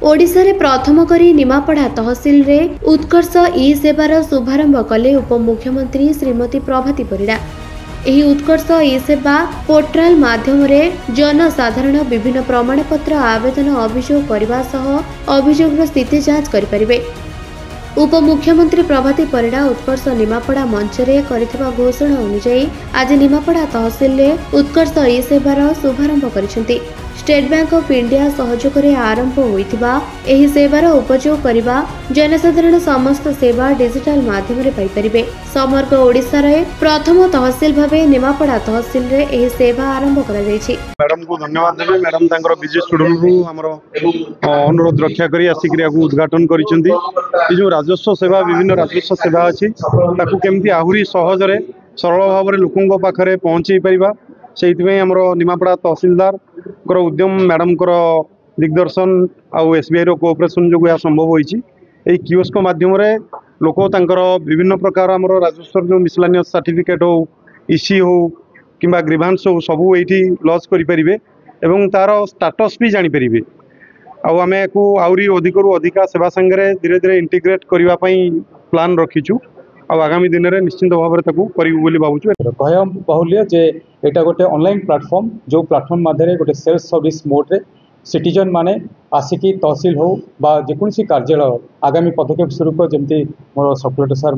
ओडिशा रे प्रथम करी निमापड़ा तहसील रे उत्कर्ष ई सेवार शुभारंभ कले उपमुख्यमंत्री श्रीमती प्रभाती परिड़ा। एही उत्कर्ष ई सेवा पोर्टाल माध्यम रे जनसाधारण विभिन्न प्रमाणपत्र आवेदन अभियोग करने सह अभियोगर स्थिति जांच करि परिबे। उपमुख्यमंत्री प्रभाती परिड़ा उत्कर्ष निमापड़ा मंच रे करिथिबा घोषणा अनुसार आज निमापड़ा तहसील रे उत्कर्ष ई सेवार शुभारंभ करिसेंती। स्टेट बैंक ऑफ इंडिया सहयोग रे आरंभ होइथिबा एही सेवार उपयोग करिबा जनसाधारण समस्त सेवा डिजिटल माध्यम रे पाई परिबे। समग्र ओडिशा रे प्रथम तहसील भाबे निमापड़ा तहसील रे एही सेवा आरंभ करा जायछि। मैडम को धन्यवाद देबे। मैडम तांकर बिजी स्टूडेंट रु हमरो अनुरोध रक्षा करी आसिक रे उद्घाटन करिसेंती। ई जो राजस्व सेवा विभिन्न राजस्व सेवा अछि ताकू केमती आहुरी सहज रे सरल भाव रे लोकन पाखरे पहुंची परिबा से निमापड़ा तहसीलदार उद्यम मैडम दिग्दर्शन आउ एसबीआई कोऑपरेशन जो यह संभव होइछि। एई कियोस्क माध्यम रे लोक तांकर विभिन्न प्रकार हमरो राजस्व जो मिसलानियस सर्टिफिकेट हो इसी हो किंबा ग्रीवांस हो सबू एठी लॉन्च करि परिबे एवं तार स्टेटस भी जानि परिबे। आउ आमे को आउरी अधिकरु अधिका सेवा संगे धीरे धीरे इंटीग्रेट करबा पई प्लान रखिछु। आगामी दिन में निश्चिंत भाव में भावुँ कहूँ जे एटा गोटे ऑनलाइन प्लेटफॉर्म जो प्लेटफॉर्म माध्यम गोटे सेल्फ सर्विस मोड रे सिटीजन माने आसिकी तहसील हो बा जेकोसी कार्यालय आगामी पदक्षेप स्वरूप जमती मोर सब्डिरेक्टर सार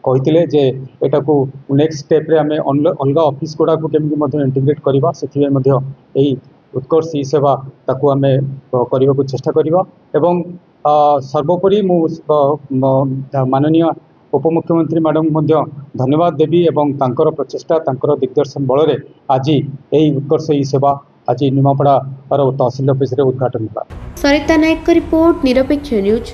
कहते जे एटा को नेक्स्ट स्टेप रे आमे अलग ऑफिस गुड़ा को केमती इंटीग्रेट करवा से उत्कर्ष ई सेवा ताकू आमे करने को चेष्टा करवा एवं सर्वोपरि मु माननीय उपमुख्यमंत्री मैडम धन्यवाद देवी एवं तांकर प्रचेष्टा तांकर दिग्दर्शन बल रे आज यही उत्कर्ष ई सेवा आज निमापड़ा तहसील ऑफिस रे उद्घाटन हुआ। सरिता नायक का रिपोर्ट, निरपेक्ष न्यूज।